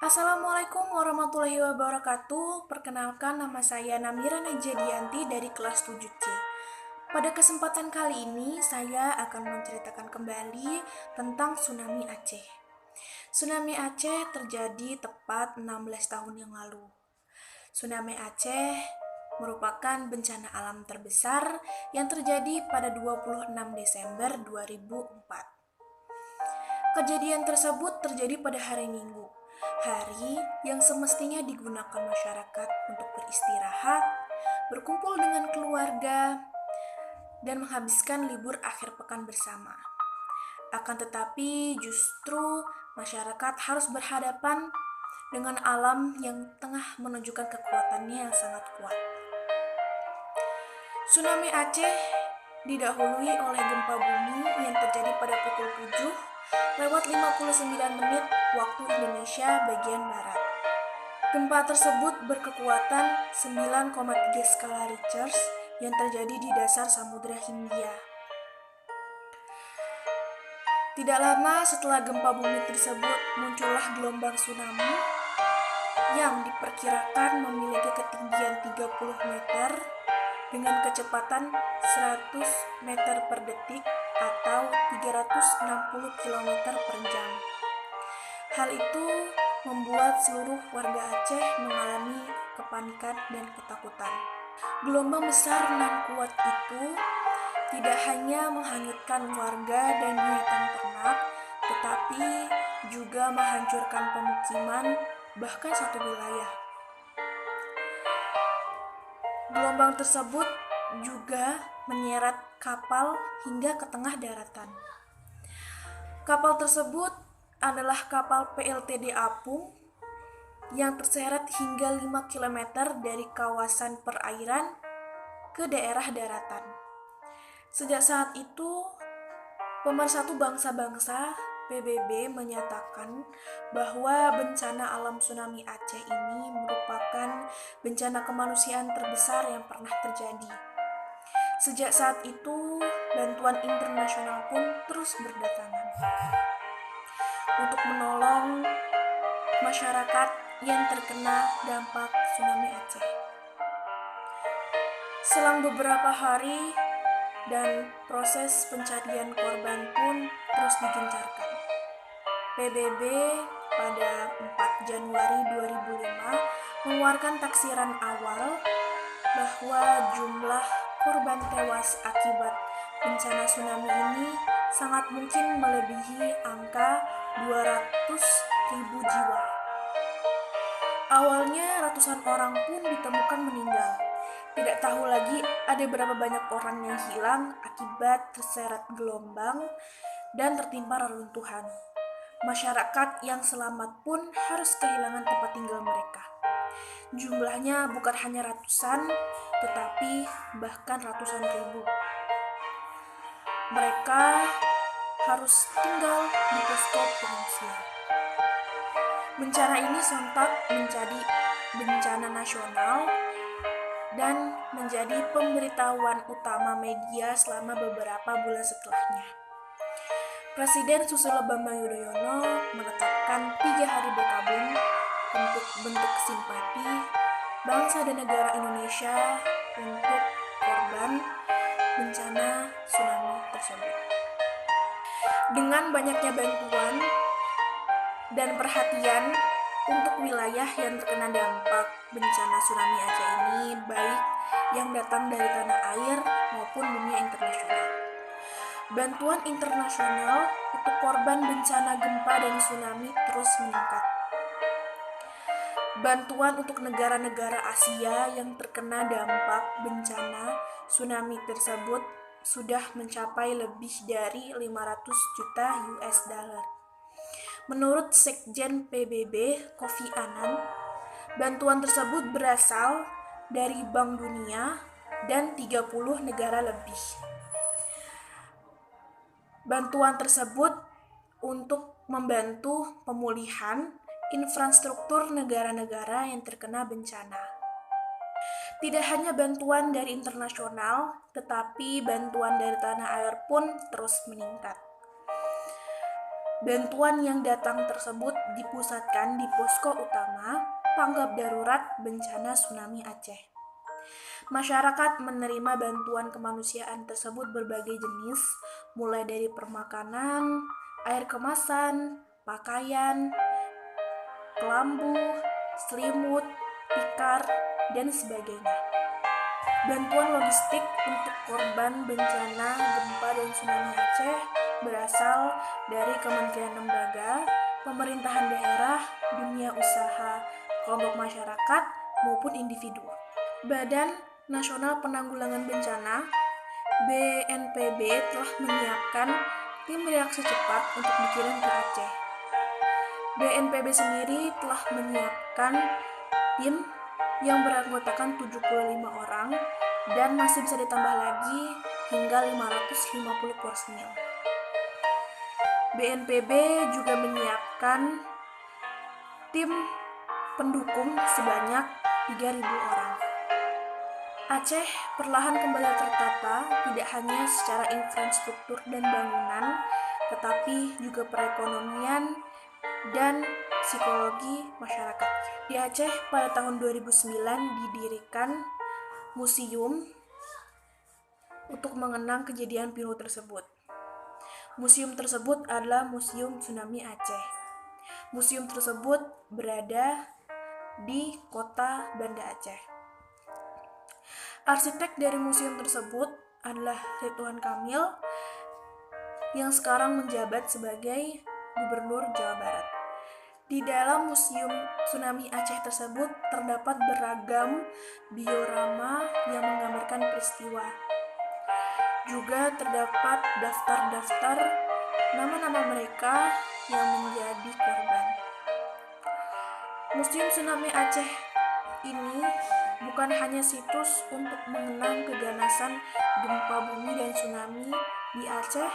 Assalamualaikum warahmatullahi wabarakatuh. Perkenalkan, nama saya Namira Najadianti dari kelas 7C. Pada kesempatan kali ini saya akan menceritakan kembali tentang tsunami Aceh. Tsunami Aceh terjadi tepat 16 tahun yang lalu. Tsunami Aceh merupakan bencana alam terbesar yang terjadi pada 26 Desember 2004. Kejadian tersebut terjadi pada hari Minggu, hari yang semestinya digunakan masyarakat untuk beristirahat, berkumpul dengan keluarga, dan menghabiskan libur akhir pekan bersama. Akan tetapi, justru masyarakat harus berhadapan dengan alam yang tengah menunjukkan kekuatannya yang sangat kuat. Tsunami Aceh didahului oleh gempa bumi yang terjadi pada pukul 7 lewat 59 menit waktu Indonesia bagian barat. Gempa tersebut berkekuatan 9,3 skala Richter yang terjadi di dasar Samudra Hindia. Tidak lama setelah gempa bumi tersebut, muncullah gelombang tsunami yang diperkirakan memiliki ketinggian 30 meter dengan kecepatan 100 meter per detik atau 360 km per jam. Hal itu membuat seluruh warga Aceh mengalami kepanikan dan ketakutan. Gelombang besar nan kuat itu tidak hanya menghanyutkan warga dan binatang ternak, tetapi juga menghancurkan pemukiman, bahkan satu wilayah. Gelombang tersebut juga menyeret kapal hingga ke tengah daratan. Kapal tersebut adalah kapal PLTD Apung yang terseret hingga 5 km dari kawasan perairan ke daerah daratan. Sejak saat itu, Pemersatu Bangsa-Bangsa PBB menyatakan bahwa bencana alam tsunami Aceh ini merupakan bencana kemanusiaan terbesar yang pernah terjadi. Sejak saat itu, bantuan internasional pun terus berdatangan untuk menolong masyarakat yang terkena dampak tsunami Aceh. Selang beberapa hari dan proses pencarian korban pun terus digencarkan. PBB pada 4 Januari 2005 mengeluarkan taksiran awal bahwa jumlah korban tewas akibat bencana tsunami ini sangat mungkin melebihi angka 200.000 jiwa. Awalnya ratusan orang pun ditemukan meninggal. Tidak tahu lagi ada berapa banyak orang yang hilang akibat terseret gelombang dan tertimpa reruntuhan. Masyarakat yang selamat pun harus kehilangan tempat tinggal mereka. Jumlahnya bukan hanya ratusan, tetapi bahkan ratusan ribu. Mereka harus tinggal di posko pengungsian. Bencana ini sontak menjadi bencana nasional dan menjadi pemberitahuan utama media selama beberapa bulan setelahnya. Presiden Susilo Bambang Yudhoyono menetapkan 3 hari berkabung untuk bentuk simpati bangsa dan negara Indonesia untuk korban bencana tsunami tersebut. Dengan banyaknya bantuan dan perhatian untuk wilayah yang terkena dampak bencana tsunami Aceh ini, baik yang datang dari tanah air maupun dunia internasional. Bantuan internasional untuk korban bencana gempa dan tsunami terus meningkat. Bantuan untuk negara-negara Asia yang terkena dampak bencana tsunami tersebut sudah mencapai lebih dari 500 juta US dollar. Menurut Sekjen PBB Kofi Annan, bantuan tersebut berasal dari Bank Dunia dan 30 negara lebih. Bantuan tersebut untuk membantu pemulihan infrastruktur negara-negara yang terkena bencana. Tidak hanya bantuan dari internasional, tetapi bantuan dari tanah air pun terus meningkat. Bantuan yang datang tersebut dipusatkan di posko utama tanggap darurat bencana tsunami Aceh. Masyarakat menerima bantuan kemanusiaan tersebut berbagai jenis, mulai dari permakanan, air kemasan, pakaian, kelambu, selimut, tikar, dan sebagainya. Bantuan logistik untuk korban bencana gempa dan tsunami Aceh berasal dari kementerian lembaga, pemerintahan daerah, dunia usaha, kelompok masyarakat, maupun individu. Badan Nasional Penanggulangan Bencana (BNPB) telah menyiapkan tim reaksi cepat untuk dikirim ke Aceh. BNPB sendiri telah menyiapkan tim yang beranggotakan 75 orang dan masih bisa ditambah lagi hingga 550 personil. BNPB juga menyiapkan tim pendukung sebanyak 3.000 orang. Aceh perlahan kembali tertata, tidak hanya secara infrastruktur dan bangunan, tetapi juga perekonomian dan psikologi masyarakat. Di Aceh pada tahun 2009 didirikan museum untuk mengenang kejadian pilu tersebut. Museum tersebut adalah Museum Tsunami Aceh. Museum tersebut berada di kota Banda Aceh. Arsitek dari museum tersebut adalah Ridwan Kamil yang sekarang menjabat sebagai Gubernur Jawa Barat. Di dalam Museum Tsunami Aceh tersebut terdapat beragam diorama yang menggambarkan peristiwa. Juga terdapat daftar-daftar nama-nama mereka yang menjadi korban. Museum Tsunami Aceh ini bukan hanya situs untuk mengenang keganasan gempa bumi dan tsunami di Aceh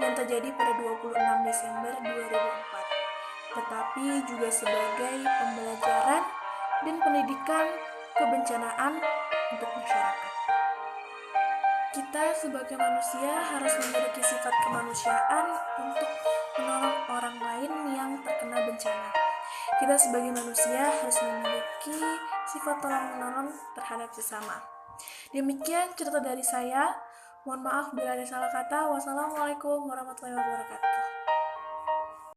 yang terjadi pada 26 Desember 2004. Tetapi juga sebagai pembelajaran dan pendidikan kebencanaan untuk masyarakat. Kita sebagai manusia harus memiliki sifat kemanusiaan untuk menolong orang lain yang terkena bencana. Kita sebagai manusia harus memiliki sifat tolong-menolong terhadap sesama. Demikian cerita dari saya. Mohon maaf bila ada salah kata. Wassalamualaikum warahmatullahi wabarakatuh.